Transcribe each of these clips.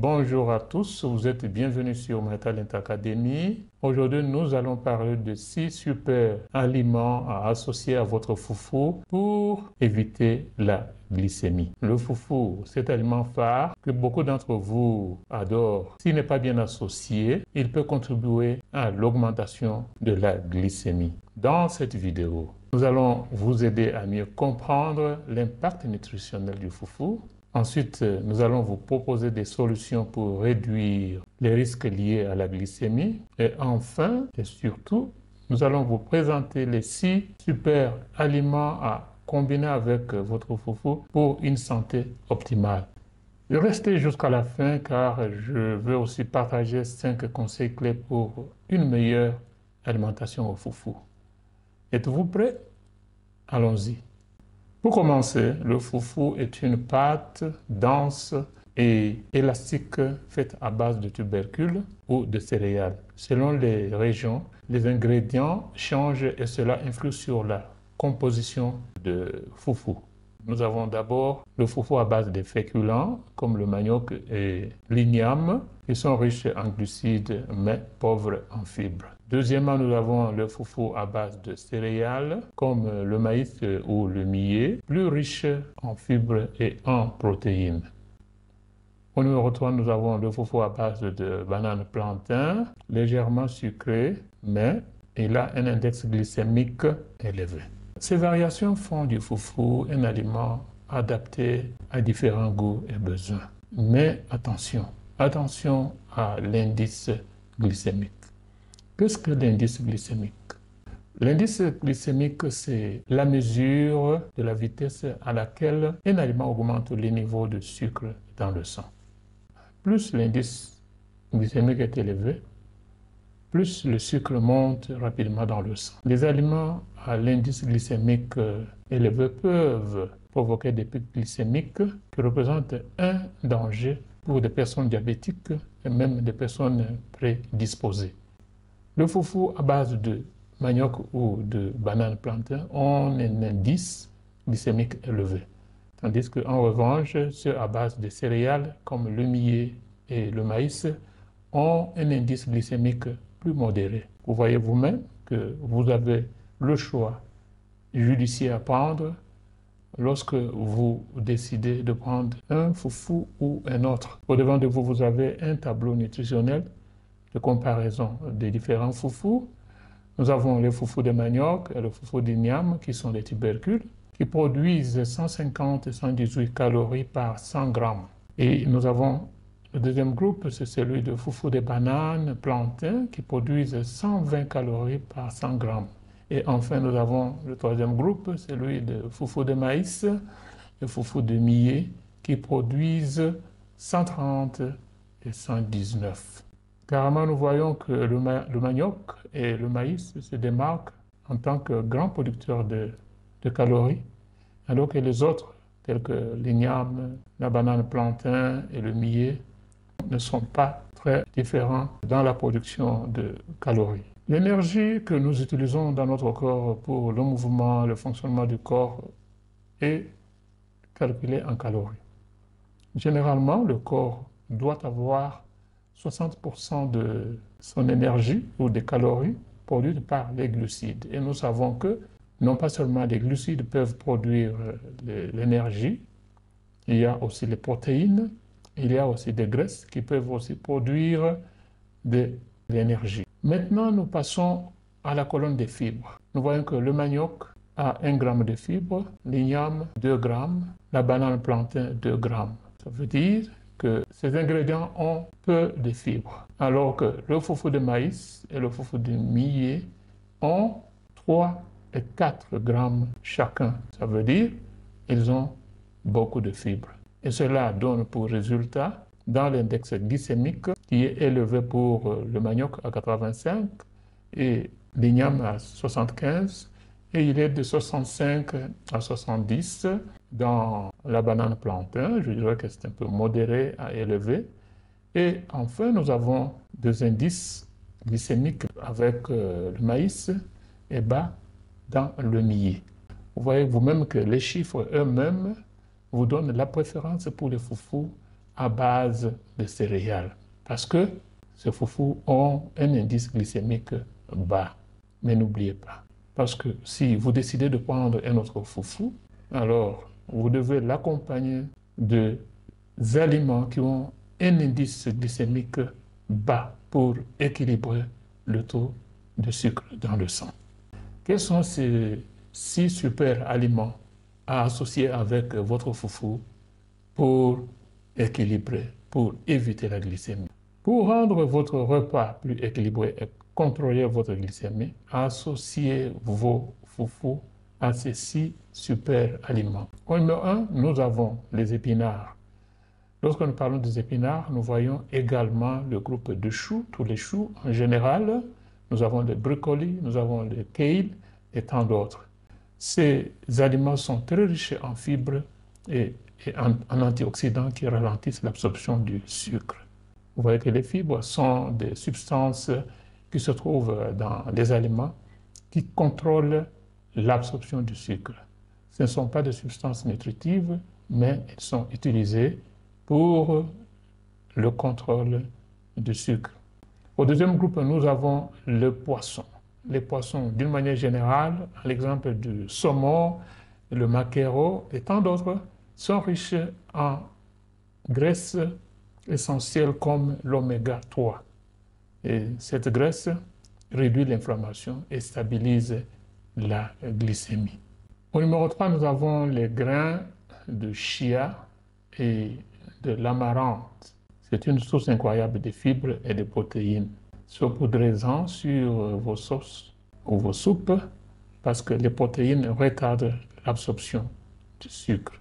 Bonjour à tous, vous êtes bienvenus sur MyTalent Academy. Aujourd'hui, nous allons parler de 6 super aliments à associer à votre foufou pour éviter la glycémie. Le foufou, cet aliment phare que beaucoup d'entre vous adorent, s'il n'est pas bien associé, il peut contribuer à l'augmentation de la glycémie. Dans cette vidéo, nous allons vous aider à mieux comprendre l'impact nutritionnel du foufou. Ensuite, nous allons vous proposer des solutions pour réduire les risques liés à la glycémie. Et enfin, et surtout, nous allons vous présenter les 6 super aliments à combiner avec votre foufou pour une santé optimale. Restez jusqu'à la fin car je veux aussi partager 5 conseils clés pour une meilleure alimentation au foufou. Êtes-vous prêts? Allons-y. Pour commencer, le foufou est une pâte dense et élastique faite à base de tubercules ou de céréales. Selon les régions, les ingrédients changent et cela influe sur la composition de foufou. Nous avons d'abord le foufou à base de féculents comme le manioc et l'igname qui sont riches en glucides mais pauvres en fibres. Deuxièmement, nous avons le foufou à base de céréales comme le maïs ou le millet, plus riche en fibres et en protéines. Au numéro 3, nous avons le foufou à base de banane plantain, légèrement sucré, mais il a un index glycémique élevé. Ces variations font du foufou un aliment adapté à différents goûts et besoins. Mais attention à l'indice glycémique. Qu'est-ce que l'indice glycémique? L'indice glycémique, c'est la mesure de la vitesse à laquelle un aliment augmente les niveaux de sucre dans le sang. Plus l'indice glycémique est élevé, plus le sucre monte rapidement dans le sang. Les aliments à l'indice glycémique élevé peuvent provoquer des pics glycémiques qui représentent un danger pour des personnes diabétiques et même des personnes prédisposées. Le foufou à base de manioc ou de banane plantain ont un indice glycémique élevé, tandis qu'en revanche, ceux à base de céréales comme le millet et le maïs ont un indice glycémique plus modéré. Vous voyez vous-même que vous avez le choix judicieux à prendre lorsque vous décidez de prendre un foufou ou un autre. Au-devant de vous, vous avez un tableau nutritionnel de comparaison des différents foufous. Nous avons les foufous de manioc et le foufou d'igname qui sont des tubercules qui produisent 150 et 118 calories par 100 grammes. Et nous avons le deuxième groupe, c'est celui de foufou de banane plantain qui produisent 120 calories par 100 grammes. Et enfin, nous avons le troisième groupe, celui de foufou de maïs et foufou de millet qui produisent 130 et 119. Carrément, nous voyons que le manioc et le maïs se démarquent en tant que grands producteurs de calories, alors que les autres, tels que l'igname, la banane plantain et le millet, ne sont pas très différents dans la production de calories. L'énergie que nous utilisons dans notre corps pour le mouvement, le fonctionnement du corps est calculée en calories. Généralement, le corps doit avoir 60% de son énergie ou des calories produites par les glucides. Et nous savons que non pas seulement les glucides peuvent produire l'énergie, il y a aussi les protéines, il y a aussi des graisses qui peuvent aussi produire de l'énergie. Maintenant, nous passons à la colonne des fibres. Nous voyons que le manioc a 1 gramme de fibres, l'igname 2 grammes, la banane plantain 2 grammes. Ça veut dire que ces ingrédients ont peu de fibres, alors que le foufou de maïs et le foufou de millet ont 3 et 4 grammes chacun. Ça veut dire qu'ils ont beaucoup de fibres. Et cela donne pour résultat, dans l'index glycémique, qui est élevé pour le manioc à 85 et l'igname à 75, et il est de 65 à 70 dans la banane plantain. Je dirais que c'est un peu modéré à élevé. Et enfin, nous avons des indices glycémiques avec le maïs et bas dans le millet. Vous voyez vous-même que les chiffres eux-mêmes vous donnent la préférence pour les foufous à base de céréales parce que ces foufous ont un indice glycémique bas. Mais n'oubliez pas, parce que si vous décidez de prendre un autre foufou, alors vous devez l'accompagner de aliments qui ont un indice glycémique bas pour équilibrer le taux de sucre dans le sang. Quels sont ces 6 super aliments à associer avec votre foufou pour équilibrer, pour éviter la glycémie? Pour rendre votre repas plus équilibré et contrôler votre glycémie, associez vos foufous à ces 6 super aliments. Au numéro 1, nous avons les épinards. Lorsque nous parlons des épinards, nous voyons également le groupe de choux, tous les choux en général. Nous avons les brocolis, nous avons le kale et tant d'autres. Ces aliments sont très riches en fibres et en antioxydants qui ralentissent l'absorption du sucre. Vous voyez que les fibres sont des substances qui se trouvent dans les aliments qui contrôlent l'absorption du sucre. Ce ne sont pas des substances nutritives, mais elles sont utilisées pour le contrôle du sucre. Au deuxième groupe, nous avons le poisson. Les poissons, d'une manière générale, à l'exemple du saumon, le maquereau et tant d'autres, sont riches en graisses essentielles comme l'oméga 3. Et cette graisse réduit l'inflammation et stabilise la glycémie. Au numéro 3, nous avons les grains de chia et de l'amarante. C'est une source incroyable de fibres et de protéines. Saupoudrez-en sur vos sauces ou vos soupes parce que les protéines retardent l'absorption du sucre.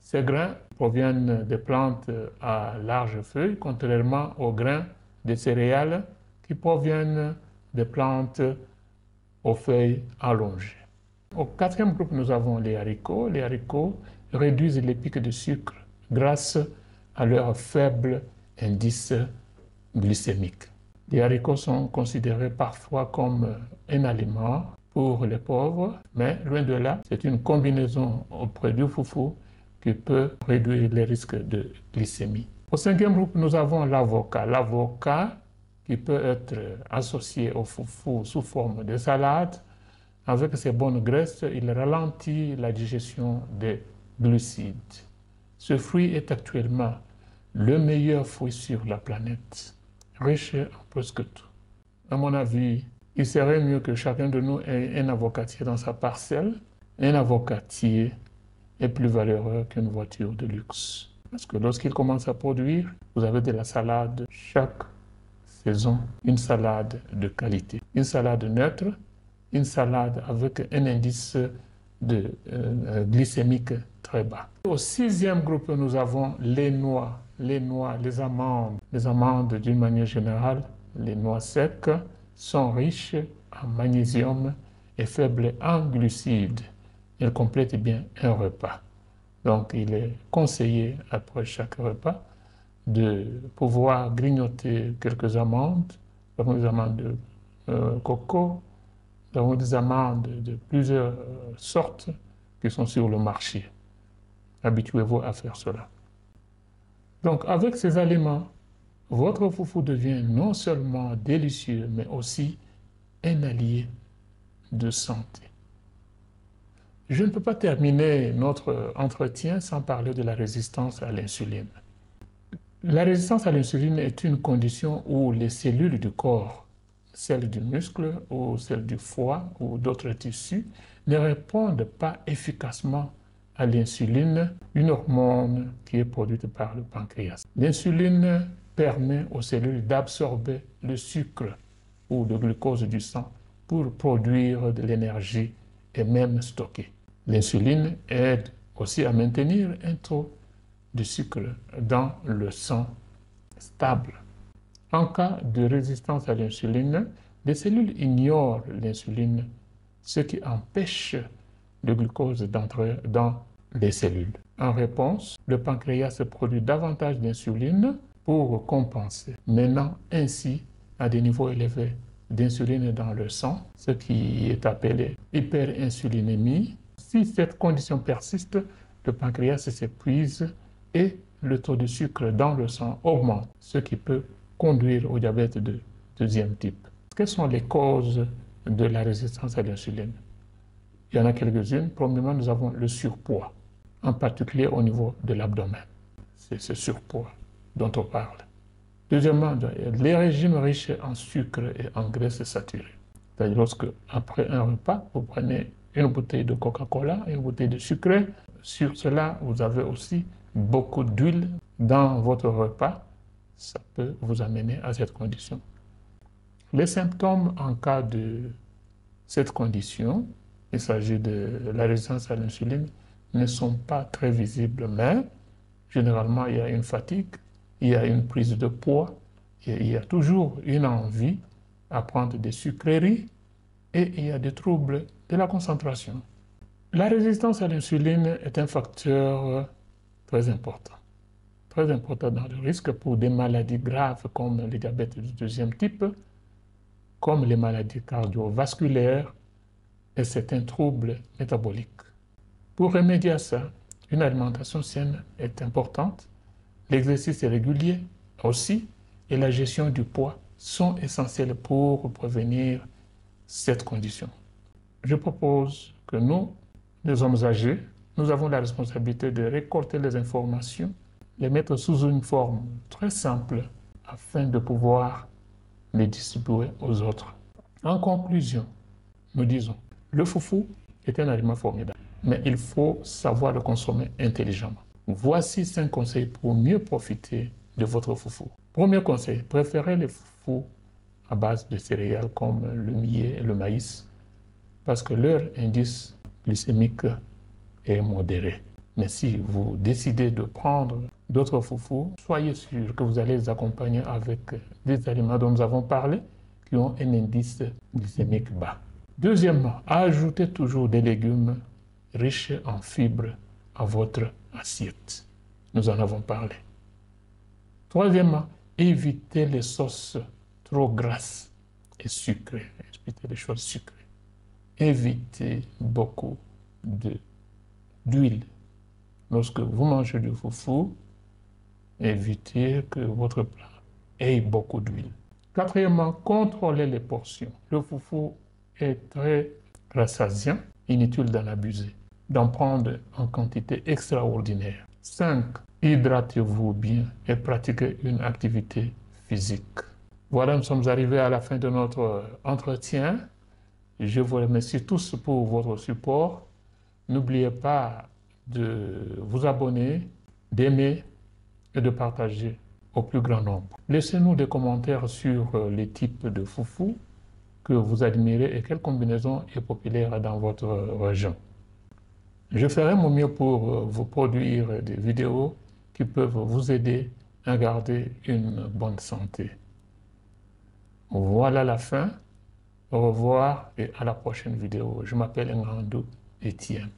Ces grains proviennent des plantes à larges feuilles, contrairement aux grains de céréales qui proviennent des plantes aux feuilles allongées. Au quatrième groupe, nous avons les haricots. Les haricots réduisent les pics de sucre grâce à leur faible indice glycémique. Les haricots sont considérés parfois comme un aliment pour les pauvres, mais loin de là, c'est une combinaison auprès du foufou qui peut réduire les risques de glycémie. Au cinquième groupe, nous avons l'avocat. L'avocat qui peut être associé au foufou sous forme de salade. Avec ses bonnes graisses, il ralentit la digestion des glucides. Ce fruit est actuellement le meilleur fruit sur la planète, riche en presque tout. À mon avis, il serait mieux que chacun de nous ait un avocatier dans sa parcelle. Un avocatier est plus valeureux qu'une voiture de luxe. Parce que lorsqu'il commence à produire, vous avez de la salade chaque saison, une salade de qualité, une salade neutre, une salade avec un indice de glycémique très bas. Au sixième groupe, nous avons les noix, les amandes. Les amandes, d'une manière générale, les noix secs sont riches en magnésium et faibles en glucides. Elles complètent bien un repas. Donc, il est conseillé, après chaque repas, de pouvoir grignoter quelques amandes. Nous avons des amandes de coco, nous avons des amandes de plusieurs sortes qui sont sur le marché. Habituez-vous à faire cela. Donc, avec ces aliments, votre foufou devient non seulement délicieux, mais aussi un allié de santé. Je ne peux pas terminer notre entretien sans parler de la résistance à l'insuline. La résistance à l'insuline est une condition où les cellules du corps, celles du muscle ou celles du foie ou d'autres tissus, ne répondent pas efficacement à l'insuline, une hormone qui est produite par le pancréas. L'insuline permet aux cellules d'absorber le sucre ou le glucose du sang pour produire de l'énergie et même stocker. L'insuline aide aussi à maintenir un taux de sucre dans le sang stable. En cas de résistance à l'insuline, les cellules ignorent l'insuline, ce qui empêche le glucose d'entrer dans les cellules. En réponse, le pancréas produit davantage d'insuline pour compenser, menant ainsi à des niveaux élevés d'insuline dans le sang, ce qui est appelé hyperinsulinémie. Si cette condition persiste, le pancréas s'épuise et le taux de sucre dans le sang augmente, ce qui peut conduire au diabète de deuxième type. Quelles sont les causes de la résistance à l'insuline? Il y en a quelques-unes. Premièrement, nous avons le surpoids, en particulier au niveau de l'abdomen. C'est ce surpoids dont on parle. Deuxièmement, les régimes riches en sucre et en graisses saturées. C'est-à-dire lorsque, après un repas, vous prenez une bouteille de Coca-Cola, une bouteille de sucre. Sur cela, vous avez aussi beaucoup d'huile dans votre repas. Ça peut vous amener à cette condition. Les symptômes en cas de cette condition, il s'agit de la résistance à l'insuline, ne sont pas très visibles, mais généralement, il y a une fatigue, il y a une prise de poids, il y a toujours une envie à prendre des sucreries et il y a des troubles de la concentration. La résistance à l'insuline est un facteur très important dans le risque pour des maladies graves comme le diabète du deuxième type, comme les maladies cardiovasculaires et certains troubles métaboliques. Pour remédier à ça, une alimentation saine est importante, l'exercice régulier aussi et la gestion du poids sont essentiels pour prévenir cette condition. Je propose que nous, les hommes âgés, nous avons la responsabilité de récolter les informations, les mettre sous une forme très simple afin de pouvoir les distribuer aux autres. En conclusion, nous disons, le foufou est un aliment formidable, mais il faut savoir le consommer intelligemment. Voici 5 conseils pour mieux profiter de votre foufou. Premier conseil, préférez les foufous à base de céréales comme le millet et le maïs parce que leur indice glycémique est modéré. Mais si vous décidez de prendre d'autres foufous, soyez sûr que vous allez les accompagner avec des aliments dont nous avons parlé qui ont un indice glycémique bas. Deuxièmement, ajoutez toujours des légumes riches en fibres à votre assiette. Nous en avons parlé. Troisièmement, évitez les sauces trop grasses et sucrées. Évitez les choses sucrées. Évitez beaucoup d'huile. Lorsque vous mangez du foufou, évitez que votre plat ait beaucoup d'huile. Quatrièmement, contrôlez les portions. Le foufou est très rassasiant, inutile d'en abuser, d'en prendre en quantité extraordinaire. 5. Hydratez-vous bien et pratiquez une activité physique. Voilà, nous sommes arrivés à la fin de notre entretien. Je vous remercie tous pour votre support. N'oubliez pas de vous abonner, d'aimer et de partager au plus grand nombre. Laissez-nous des commentaires sur les types de foufou que vous admirez et quelle combinaison est populaire dans votre région. Je ferai mon mieux pour vous produire des vidéos qui peuvent vous aider à garder une bonne santé. Voilà la fin. Au revoir et à la prochaine vidéo. Je m'appelle Ngandou Etienne.